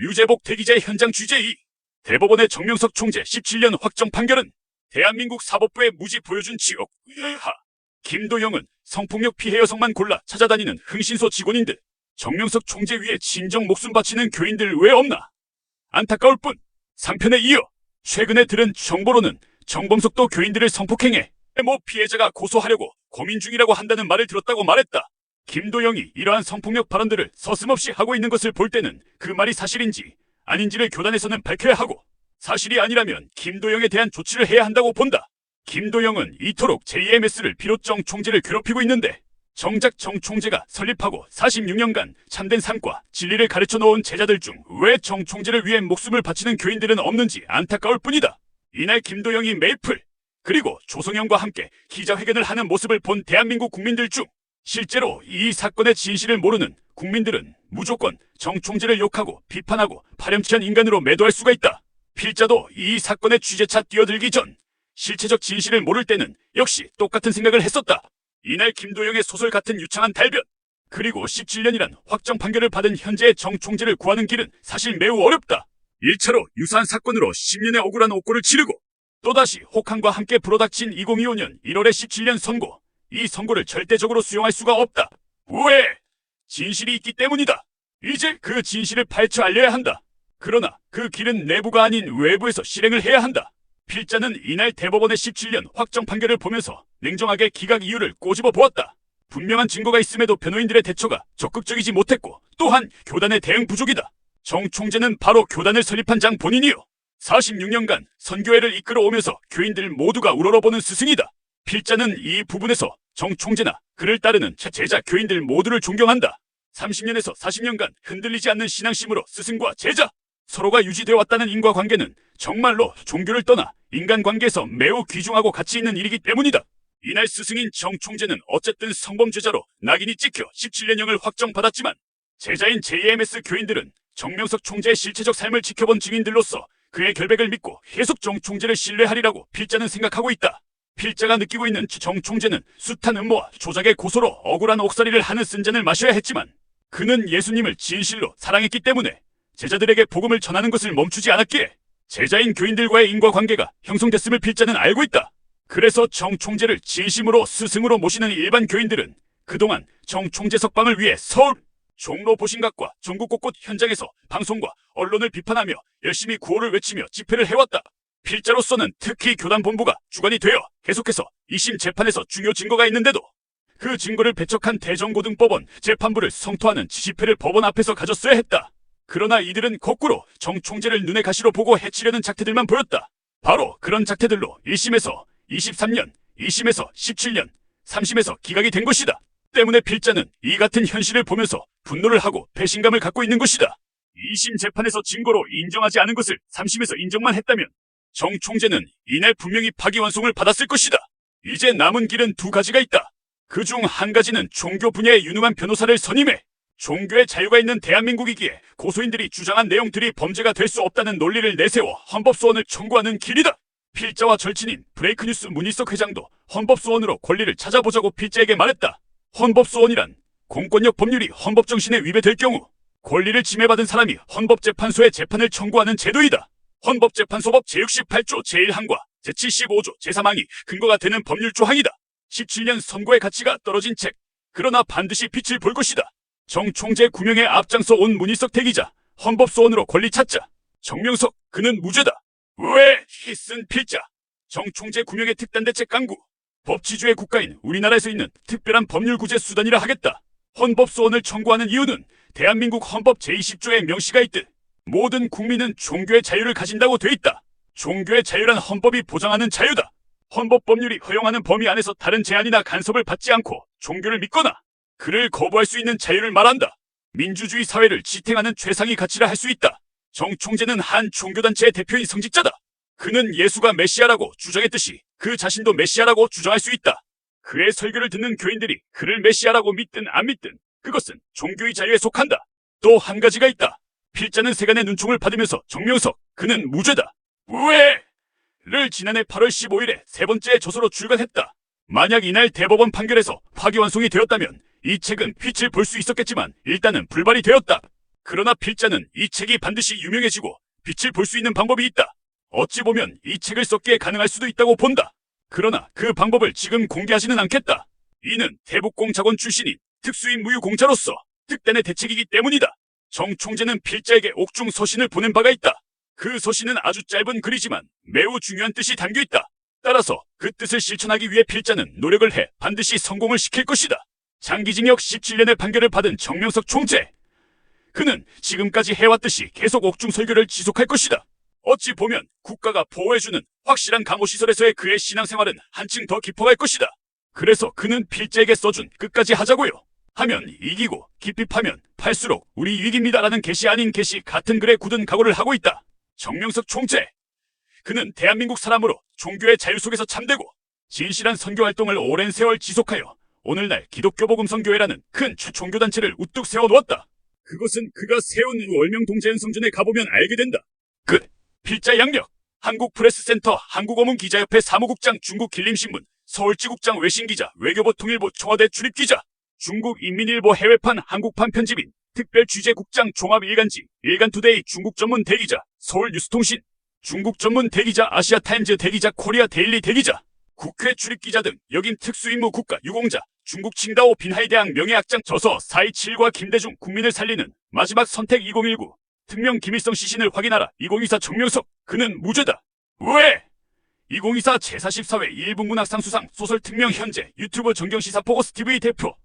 류재복 대기자의 현장 취재 2. 대법원의 정명석 총재 17년 확정 판결은 대한민국 사법부의 무지 보여준 지옥. 하. 김도영은 성폭력 피해 여성만 골라 찾아다니는 흥신소 직원인데 정명석 총재 위에 진정 목숨 바치는 교인들 왜 없나? 안타까울 뿐. 상편에 이어 최근에 들은 정보로는 정범석도 교인들을 성폭행해 모 피해자가 고소하려고 고민 중이라고 한다는 말을 들었다고 말했다. 김도영이 이러한 성폭력 발언들을 서슴없이 하고 있는 것을 볼 때는 그 말이 사실인지 아닌지를 교단에서는 밝혀야 하고, 사실이 아니라면 김도영에 대한 조치를 해야 한다고 본다. 김도영은 이토록 JMS를 비롯 정 총재를 괴롭히고 있는데 정작 정 총재가 설립하고 46년간 참된 삶과 진리를 가르쳐 놓은 제자들 중 왜 정 총재를 위해 목숨을 바치는 교인들은 없는지 안타까울 뿐이다. 이날 김도영이 메이플 그리고 조성현과 함께 기자회견을 하는 모습을 본 대한민국 국민들 중 실제로 이 사건의 진실을 모르는 국민들은 무조건 정 총재를 욕하고 비판하고 파렴치한 인간으로 매도할 수가 있다. 필자도 이 사건의 취재차 뛰어들기 전 실체적 진실을 모를 때는 역시 똑같은 생각을 했었다. 이날 김도영의 소설 같은 유창한 달변, 그리고 17년이란 확정 판결을 받은 현재의 정 총재를 구하는 길은 사실 매우 어렵다. 1차로 유사한 사건으로 10년의 억울한 옥고를 치르고 또다시 혹한과 함께 불어닥친 2025년 1월의 17년 선고, 이 선고를 절대적으로 수용할 수가 없다. 왜? 진실이 있기 때문이다. 이제 그 진실을 파헤쳐 알려야 한다. 그러나 그 길은 내부가 아닌 외부에서 실행을 해야 한다. 필자는 이날 대법원의 17년 확정 판결을 보면서 냉정하게 기각 이유를 꼬집어 보았다. 분명한 증거가 있음에도 변호인들의 대처가 적극적이지 못했고, 또한 교단의 대응 부족이다. 정 총재는 바로 교단을 설립한 장 본인이요. 46년간 선교회를 이끌어오면서 교인들 모두가 우러러보는 스승이다. 필자는 이 부분에서 정 총재나 그를 따르는 제자 교인들 모두를 존경한다. 30년에서 40년간 흔들리지 않는 신앙심으로 스승과 제자, 서로가 유지되어 왔다는 인과관계는 정말로 종교를 떠나 인간관계에서 매우 귀중하고 가치 있는 일이기 때문이다. 이날 스승인 정 총재는 어쨌든 성범죄자로 낙인이 찍혀 17년형을 확정받았지만 제자인 JMS 교인들은 정명석 총재의 실체적 삶을 지켜본 증인들로서 그의 결백을 믿고 계속 정 총재를 신뢰하리라고 필자는 생각하고 있다. 필자가 느끼고 있는 정 총재는 숱한 음모와 조작의 고소로 억울한 옥살이를 하는 쓴잔을 마셔야 했지만 그는 예수님을 진실로 사랑했기 때문에 제자들에게 복음을 전하는 것을 멈추지 않았기에 제자인 교인들과의 인과관계가 형성됐음을 필자는 알고 있다. 그래서 정 총재를 진심으로 스승으로 모시는 일반 교인들은 그동안 정 총재 석방을 위해 서울, 종로 보신각과 전국 곳곳 현장에서 방송과 언론을 비판하며 열심히 구호를 외치며 집회를 해왔다. 필자로서는 특히 교단 본부가 주관이 되어 계속해서 2심 재판에서 중요 증거가 있는데도 그 증거를 배척한 대전고등법원 재판부를 성토하는 집회를 법원 앞에서 가졌어야 했다. 그러나 이들은 거꾸로 정 총재를 눈에 가시로 보고 해치려는 작태들만 보였다. 바로 그런 작태들로 1심에서 23년, 2심에서 17년, 3심에서 기각이 된 것이다. 때문에 필자는 이 같은 현실을 보면서 분노를 하고 배신감을 갖고 있는 것이다. 2심 재판에서 증거로 인정하지 않은 것을 3심에서 인정만 했다면 정 총재는 이날 분명히 파기환송을 받았을 것이다. 이제 남은 길은 두 가지가 있다. 그 중 한 가지는 종교 분야의 유능한 변호사를 선임해 종교의 자유가 있는 대한민국이기에 고소인들이 주장한 내용들이 범죄가 될 수 없다는 논리를 내세워 헌법소원을 청구하는 길이다. 필자와 절친인 브레이크뉴스 문희석 회장도 헌법소원으로 권리를 찾아보자고 필자에게 말했다. 헌법소원이란 공권력 법률이 헌법정신에 위배될 경우 권리를 침해받은 사람이 헌법재판소에 재판을 청구하는 제도이다. 헌법재판소법 제68조 제1항과 제75조 제3항이 근거가 되는 법률 조항이다. 17년 선고의 가치가 떨어진 책, 그러나 반드시 빛을 볼 것이다. 정 총재 구명에 앞장서 온 문희석 대기자, 헌법소원으로 권리 찾자. 정명석, 그는 무죄다. 왜? 히슨 필자. 정 총재 구명의 특단대책 강구. 법치주의 국가인 우리나라에서 있는 특별한 법률 구제 수단이라 하겠다. 헌법소원을 청구하는 이유는 대한민국 헌법 제20조에 명시가 있듯 모든 국민은 종교의 자유를 가진다고 돼 있다. 종교의 자유란 헌법이 보장하는 자유다. 헌법 법률이 허용하는 범위 안에서 다른 제한이나 간섭을 받지 않고 종교를 믿거나 그를 거부할 수 있는 자유를 말한다. 민주주의 사회를 지탱하는 최상위 가치라 할 수 있다. 정 총재는 한 종교단체의 대표인 성직자다. 그는 예수가 메시아라고 주장했듯이 그 자신도 메시아라고 주장할 수 있다. 그의 설교를 듣는 교인들이 그를 메시아라고 믿든 안 믿든 그것은 종교의 자유에 속한다. 또 한 가지가 있다. 필자는 세간의 눈총을 받으면서 정명석, 그는 무죄다. 왜? 를 지난해 8월 15일에 세 번째 저서로 출간했다. 만약 이날 대법원 판결에서 파기환송이 되었다면 이 책은 빛을 볼 수 있었겠지만 일단은 불발이 되었다. 그러나 필자는 이 책이 반드시 유명해지고 빛을 볼 수 있는 방법이 있다. 어찌 보면 이 책을 썼기에 가능할 수도 있다고 본다. 그러나 그 방법을 지금 공개하지는 않겠다. 이는 대북공작원 출신인 특수인 무유공자로서 특단의 대책이기 때문이다. 정 총재는 필자에게 옥중 서신을 보낸 바가 있다. 그 서신은 아주 짧은 글이지만 매우 중요한 뜻이 담겨 있다. 따라서 그 뜻을 실천하기 위해 필자는 노력을 해 반드시 성공을 시킬 것이다. 장기징역 17년의 판결을 받은 정명석 총재. 그는 지금까지 해왔듯이 계속 옥중 설교를 지속할 것이다. 어찌 보면 국가가 보호해주는 확실한 감호시설에서의 그의 신앙생활은 한층 더 깊어갈 것이다. 그래서 그는 필자에게 써준 끝까지 하자고요 하면 이기고 깊이 파면 팔수록 우리 이익입니다라는 계시 아닌 계시 같은 글에 굳은 각오를 하고 있다. 정명석 총재. 그는 대한민국 사람으로 종교의 자유 속에서 참되고 진실한 선교활동을 오랜 세월 지속하여 오늘날 기독교복음선교회라는 큰 종교단체를 우뚝 세워놓았다. 그것은 그가 세운 월명동자연성전에 가보면 알게 된다. 끝. 필자 양력. 한국프레스센터 한국어문기자협회 사무국장 중국길림신문 서울지국장 외신기자 외교부 통일부 청와대 출입기자 중국인민일보 해외판 한국판 편집인 특별취재국장 종합일간지 일간투데이 중국전문 대기자 서울뉴스통신 중국전문 대기자 아시아타임즈 대기자 코리아 데일리 대기자 국회 출입기자 등 역임 특수임무 국가 유공자 중국 칭다오 빈하이대학 명예학장 저서 427과 김대중 국민을 살리는 마지막 선택 2019 특명 김일성 시신을 확인하라 2024 정명석. 그는 무죄다. 왜? 2024 제44회 일본문학상 수상 소설 특명 현재 유튜브 정경시사 포커스 TV 대표